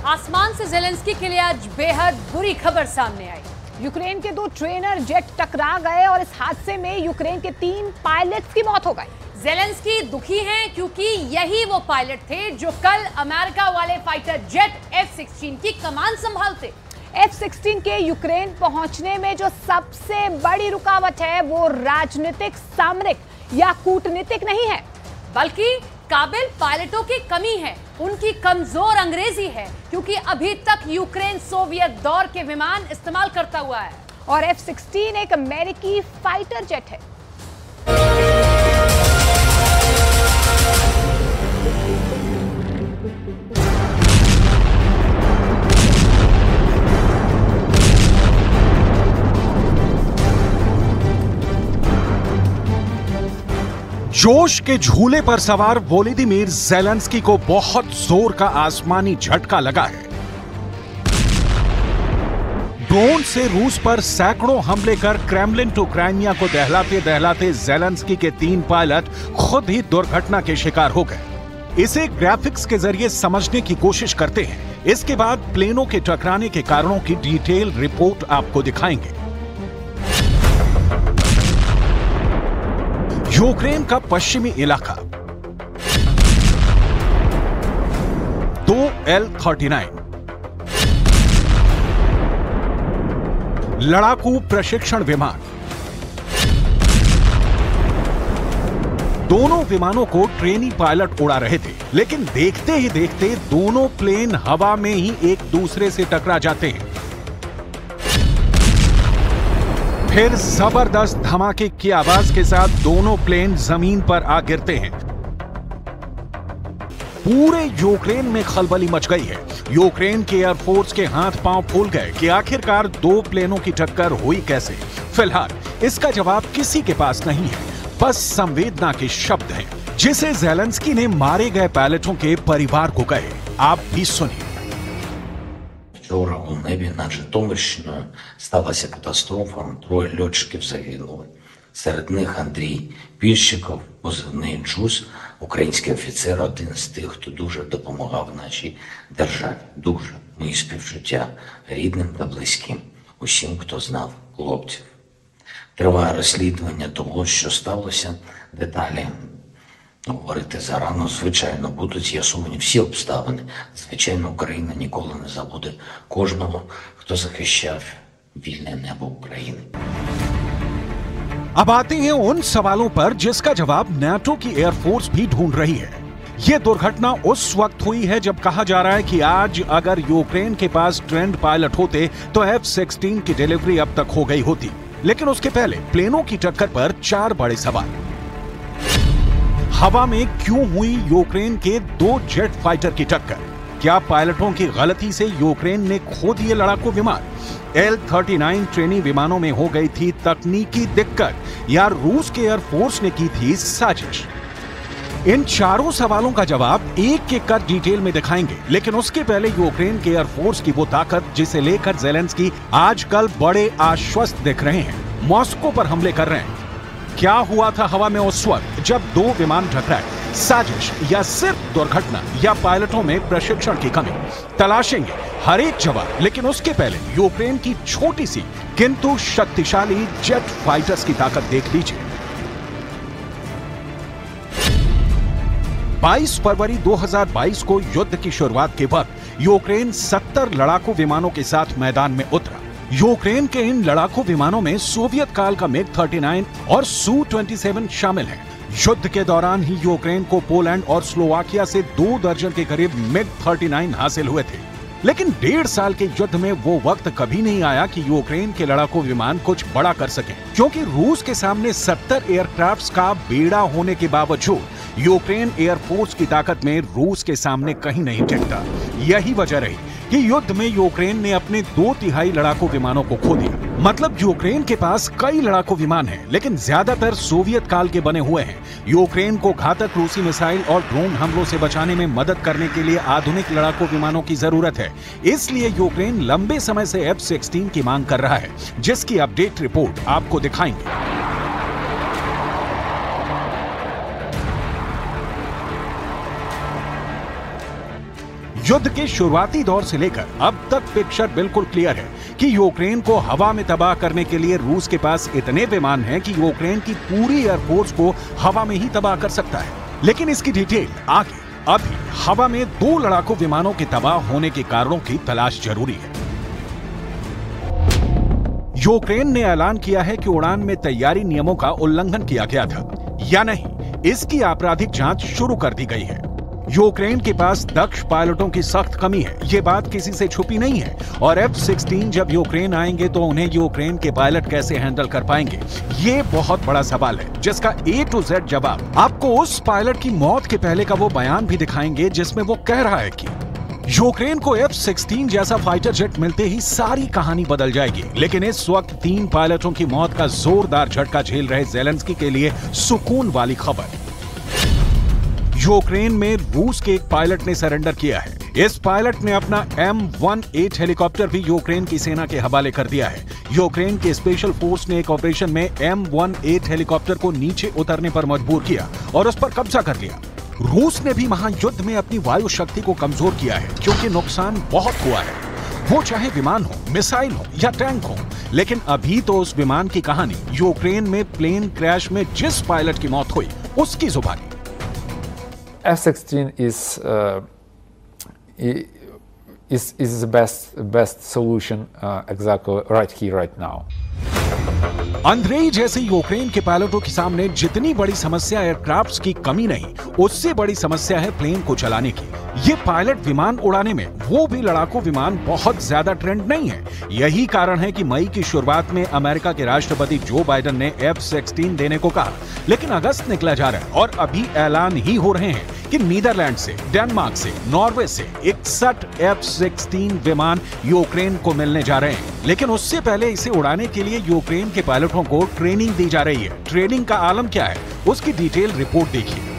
आसमान से ज़ेलेंस्की के लिए आज बेहद बुरी खबर सामने आई। यूक्रेन के 2 ट्रेनर जेट टकरा गए और इस हादसे में यूक्रेन के 3 पायलट्स की मौत हो गई। ज़ेलेंस्की दुखी हैं क्योंकि यही वो पायलट थे जो कल अमेरिका वाले फाइटर जेट F-16 की कमान संभालते। F-16 के यूक्रेन पहुंचने में जो सबसे बड़ी रुकावट है वो राजनीतिक, सामरिक या कूटनीतिक नहीं है, बल्कि काबिल पायलटों की कमी है। उनकी कमजोर अंग्रेजी है क्योंकि अभी तक यूक्रेन सोवियत दौर के विमान इस्तेमाल करता हुआ है और F-16 एक अमेरिकी फाइटर जेट है। जोश के झूले पर सवार वोलोदिमीर ज़ेलेंस्की को बहुत जोर का आसमानी झटका लगा है। ड्रोन से रूस पर सैकड़ों हमले कर क्रेमलिन टू क्राइमिया को दहलाते दहलाते ज़ेलेंस्की के 3 पायलट खुद ही दुर्घटना के शिकार हो गए। इसे ग्राफिक्स के जरिए समझने की कोशिश करते हैं। इसके बाद प्लेनों के टकराने के कारणों की डिटेल रिपोर्ट आपको दिखाएंगे। यूक्रेन का पश्चिमी इलाका 2 L-39 लड़ाकू प्रशिक्षण विमान। दोनों विमानों को ट्रेनी पायलट उड़ा रहे थे, लेकिन देखते ही देखते दोनों प्लेन हवा में ही एक दूसरे से टकरा जाते हैं। फिर जबरदस्त धमाके की आवाज के साथ दोनों प्लेन जमीन पर आ गिरते हैं। पूरे यूक्रेन में खलबली मच गई है। यूक्रेन के एयरफोर्स के हाथ पांव फूल गए कि आखिरकार 2 प्लेनों की टक्कर हुई कैसे। फिलहाल इसका जवाब किसी के पास नहीं है, बस संवेदना के शब्द हैं, जिसे ज़ेलेंस्की ने मारे गए पायलटों के परिवार को कहे। आप भी सुनिए। Вчора у небі над Житомирщиною сталася катастрофа. 3 льотчиків загинули. Серед них Андрій Піщиков, позивний Джуз, український офіцер, один з тих, хто дуже допомагав нашій державі. Дуже. Мої співчуття рідним та близьким, усім, хто знав хлопців. Триває розслідування того, що сталося. Деталі говорити зарано, звичайно, будуть з'ясовані всі обставини. Звичайно, Україна ніколи не забуде кожного, хто захищав вільне небо України. अब आते हैं उन सवालों पर जिसका जवाब नाटो की एयरफोर्स भी ढूंढ रही है। यह दुर्घटना उस वक्त हुई है जब कहा जा रहा है कि आज अगर यूक्रेन के पास ट्रेंड पायलट होते तो F-16 की डिलीवरी अब तक हो गई होती। लेकिन उसके पहले प्लेनों की टक्कर पर 4 बड़े सवाल। हवा में क्यों हुई यूक्रेन के 2 जेट फाइटर की टक्कर? क्या पायलटों की गलती से यूक्रेन ने खो दिए लड़ाकू विमान? L-39 ट्रेनी विमानों में हो गई थी तकनीकी दिक्कत या रूस के एयरफोर्स ने की थी साजिश? इन चारों सवालों का जवाब एक एक कर डिटेल में दिखाएंगे, लेकिन उसके पहले यूक्रेन के एयरफोर्स की वो ताकत जिसे लेकर ज़ेलेंस्की आजकल बड़े आश्वस्त दिख रहे हैं, मॉस्को पर हमले कर रहे हैं। क्या हुआ था हवा में उस वक्त जब 2 विमान टकराए? साजिश या सिर्फ दुर्घटना या पायलटों में प्रशिक्षण की कमी? तलाशेंगे हर एक जवाब, लेकिन उसके पहले यूक्रेन की छोटी सी किंतु शक्तिशाली जेट फाइटर्स की ताकत देख लीजिए। 22 फरवरी 2022 को युद्ध की शुरुआत के वक्त यूक्रेन 70 लड़ाकू विमानों के साथ मैदान में उतरा। यूक्रेन के इन लड़ाकू विमानों में सोवियत काल का MiG-39 और Su-27 शामिल हैं। युद्ध के दौरान ही यूक्रेन को पोलैंड और स्लोवाकिया से 2 दर्जन के करीब MiG-39 हासिल हुए थे। लेकिन 1.5 साल के युद्ध में वो वक्त कभी नहीं आया कि यूक्रेन के लड़ाकू विमान कुछ बड़ा कर सके, क्योंकि रूस के सामने 70 एयरक्राफ्ट्स का बेड़ा होने के बावजूद यूक्रेन एयरफोर्स की ताकत में रूस के सामने कहीं नहीं टिकता। यही वजह रही कि युद्ध में यूक्रेन ने अपने 2/3 लड़ाकू विमानों को खो दिया। मतलब यूक्रेन के पास कई लड़ाकू विमान हैं, लेकिन ज्यादातर सोवियत काल के बने हुए हैं। यूक्रेन को घातक रूसी मिसाइल और ड्रोन हमलों से बचाने में मदद करने के लिए आधुनिक लड़ाकू विमानों की जरूरत है। इसलिए यूक्रेन लंबे समय से F-16 की मांग कर रहा है, जिसकी अपडेट रिपोर्ट आपको दिखाएंगे। युद्ध के शुरुआती दौर से लेकर अब तक पिक्चर बिल्कुल क्लियर है कि यूक्रेन को हवा में तबाह करने के लिए रूस के पास इतने विमान हैं कि यूक्रेन की पूरी एयरफोर्स को हवा में ही तबाह कर सकता है। लेकिन इसकी डिटेल आगे। अभी हवा में 2 लड़ाकू विमानों के तबाह होने के कारणों की तलाश जरूरी है। यूक्रेन ने ऐलान किया है कि उड़ान में तैयारी नियमों का उल्लंघन किया गया था या नहीं, इसकी आपराधिक जांच शुरू कर दी गई है। यूक्रेन के पास दक्ष पायलटों की सख्त कमी है, ये बात किसी से छुपी नहीं है। और F-16 जब यूक्रेन आएंगे तो उन्हें यूक्रेन के पायलट कैसे हैंडल कर पाएंगे, ये बहुत बड़ा सवाल है, जिसका A to Z जवाब आपको उस पायलट की मौत के पहले का वो बयान भी दिखाएंगे जिसमें वो कह रहा है कि यूक्रेन को F-16 जैसा फाइटर जेट मिलते ही सारी कहानी बदल जाएगी। लेकिन इस वक्त 3 पायलटों की मौत का जोरदार झटका झेल रहे ज़ेलेंस्की के लिए सुकून वाली खबर। यूक्रेन में रूस के एक पायलट ने सरेंडर किया है। इस पायलट ने अपना M-1A हेलीकॉप्टर भी यूक्रेन की सेना के हवाले कर दिया है। यूक्रेन के स्पेशल फोर्स ने एक ऑपरेशन में M-1A हेलीकॉप्टर को नीचे उतरने पर मजबूर किया और उस पर कब्जा कर लिया। रूस ने भी महायुद्ध में अपनी वायु शक्ति को कमजोर किया है, क्योंकि नुकसान बहुत हुआ है, वो चाहे विमान हो, मिसाइल हो या टैंक हो। लेकिन अभी तो उस विमान की कहानी यूक्रेन में प्लेन क्रैश में जिस पायलट की मौत हुई उसकी जुबानी। F-16 is the best solution exactly right here, right now. Andrei जैसे यूक्रेन के पायलटों के सामने जितनी बड़ी समस्या एयरक्राफ्ट्स की कमी नहीं, उससे बड़ी समस्या है प्लेन को चलाने की। ये पायलट विमान उड़ाने में, वो भी लड़ाकू विमान, बहुत ज्यादा ट्रेंड नहीं है। यही कारण है कि मई की शुरुआत में अमेरिका के राष्ट्रपति जो बाइडेन ने F-16 देने को कहा, लेकिन अगस्त निकला जा रहा है और अभी ऐलान ही हो रहे हैं कि नीदरलैंड से, डेनमार्क से, नॉर्वे से 61 F-16 विमान यूक्रेन को मिलने जा रहे हैं। लेकिन उससे पहले इसे उड़ाने के लिए यूक्रेन के पायलटों को ट्रेनिंग दी जा रही है। ट्रेनिंग का आलम क्या है, उसकी डिटेल रिपोर्ट देखिए।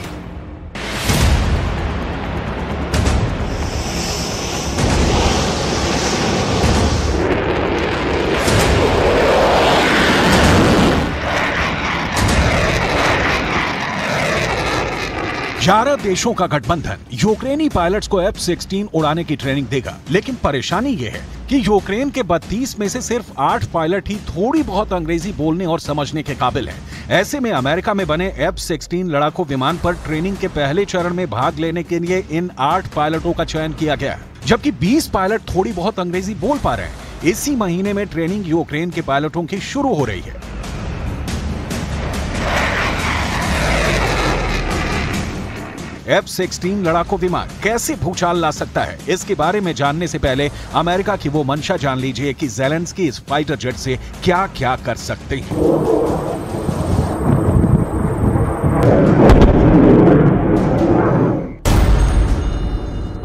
ग्यारह देशों का गठबंधन यूक्रेनी पायलट्स को F-16 उड़ाने की ट्रेनिंग देगा। लेकिन परेशानी यह है कि यूक्रेन के 32 में से सिर्फ 8 पायलट ही थोड़ी बहुत अंग्रेजी बोलने और समझने के काबिल हैं। ऐसे में अमेरिका में बने F-16 लड़ाकू विमान पर ट्रेनिंग के पहले चरण में भाग लेने के लिए इन 8 पायलटों का चयन किया गया है, जबकि 20 पायलट थोड़ी बहुत अंग्रेजी बोल पा रहे हैं। इसी महीने में ट्रेनिंग यूक्रेन के पायलटों की शुरू हो रही है। F-16 लड़ाकू विमान कैसे भूचाल ला सकता है, इसके बारे में जानने से पहले अमेरिका की वो मंशा जान लीजिए कि ज़ेलेंस्की इस फाइटर जेट से क्या क्या कर सकते हैं।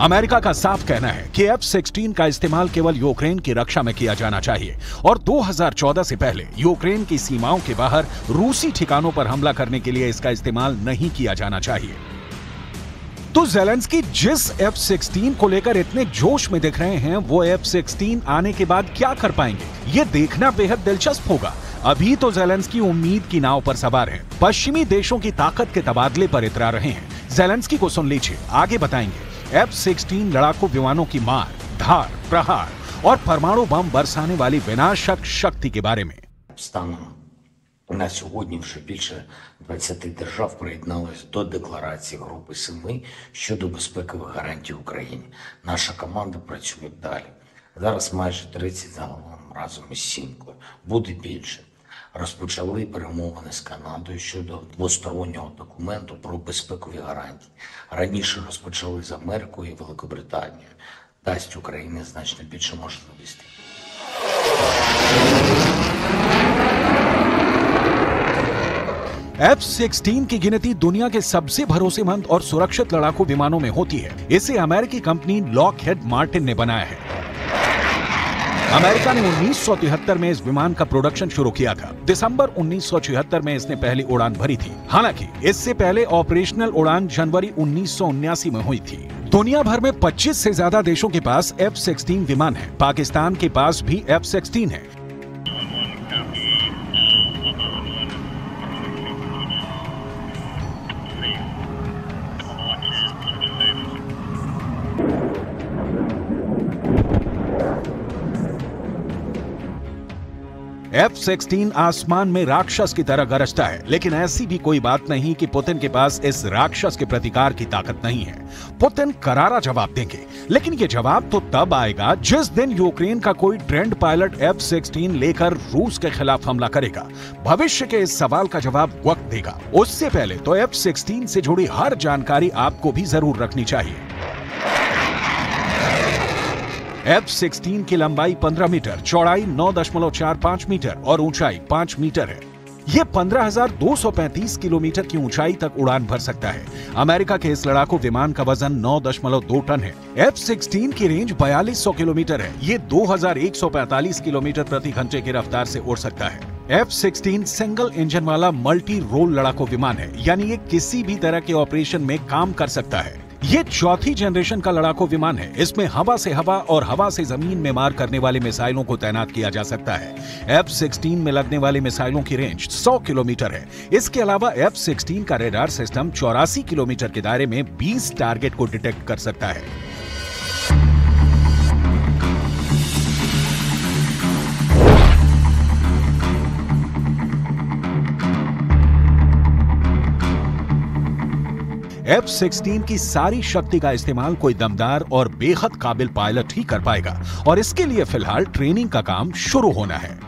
अमेरिका का साफ कहना है कि F-16 का इस्तेमाल केवल यूक्रेन की रक्षा में किया जाना चाहिए और 2014 से पहले यूक्रेन की सीमाओं के बाहर रूसी ठिकानों पर हमला करने के लिए इसका इस्तेमाल नहीं किया जाना चाहिए। तो ज़ेलेंस्की जिस F-16 को लेकर इतने जोश में दिख रहे हैं, वो F-16 आने के बाद क्या कर पाएंगे, ये देखना बेहद दिलचस्प होगा। अभी तो ज़ेलेंस्की उम्मीद की नाव पर सवार है, पश्चिमी देशों की ताकत के तबादले पर इतरा रहे हैं। ज़ेलेंस्की को सुन लीजिए, आगे बताएंगे F-16 लड़ाकू विमानों की मार, धार, प्रहार और परमाणु बम बरसाने वाली विनाशक शक्ति के बारे में। На сьогодні вже більше 20 держав приєдналися до декларації Групи 7 щодо безпекових гарантій Україні. Наша команда працює далі. Зараз майже 30 загалом разом із Сімкою. Буде більше. Розпочали перемовини з Канадою щодо двостороннього документу про безпекові гарантії. Раніше розпочали з Америкою і Великобританією. Дасть Україні значно більше можливостей. F-16 की गिनती दुनिया के सबसे भरोसेमंद और सुरक्षित लड़ाकू विमानों में होती है। इसे अमेरिकी कंपनी लॉकहेड मार्टिन ने बनाया है। अमेरिका ने 1973 में इस विमान का प्रोडक्शन शुरू किया था। दिसंबर 1976 में इसने पहली उड़ान भरी थी। हालांकि इससे पहले ऑपरेशनल उड़ान जनवरी 1979 में हुई थी। दुनिया भर में 25 से ज्यादा देशों के पास F-16 विमान है। पाकिस्तान के पास भी F-16 है। F-16 आसमान में राक्षस की तरह गरजता है, लेकिन ऐसी भी कोई बात नहीं कि पुतिन के पास इस राक्षस के प्रतिकार की ताकत नहीं है। पुतिन करारा जवाब देंगे, लेकिन ये जवाब तो तब आएगा जिस दिन यूक्रेन का कोई ट्रेंड पायलट F-16 लेकर रूस के खिलाफ हमला करेगा। भविष्य के इस सवाल का जवाब वक्त देगा। उससे पहले तो F-16 से जुड़ी हर जानकारी आपको भी जरूर रखनी चाहिए। F-16 की लंबाई 15 मीटर, चौड़ाई 9.45 मीटर और ऊंचाई 5 मीटर है। यह 15,235 किलोमीटर की ऊंचाई तक उड़ान भर सकता है। अमेरिका के इस लड़ाकू विमान का वजन 9.2 टन है। F-16 की रेंज 4200 किलोमीटर है। ये 2145 किलोमीटर प्रति घंटे की रफ्तार से उड़ सकता है। F-16 सिंगल इंजन वाला मल्टी रोल लड़ाकू विमान है, यानी ये किसी भी तरह के ऑपरेशन में काम कर सकता है। ये चौथी जनरेशन का लड़ाकू विमान है। इसमें हवा से हवा और हवा से जमीन में मार करने वाले मिसाइलों को तैनात किया जा सकता है। F-16 में लगने वाली मिसाइलों की रेंज 100 किलोमीटर है। इसके अलावा F-16 का रेडार सिस्टम 84 किलोमीटर के दायरे में 20 टारगेट को डिटेक्ट कर सकता है। F-16 की सारी शक्ति का इस्तेमाल कोई दमदार और बेहद काबिल पायलट ही कर पाएगा और इसके लिए फिलहाल ट्रेनिंग का काम शुरू होना है।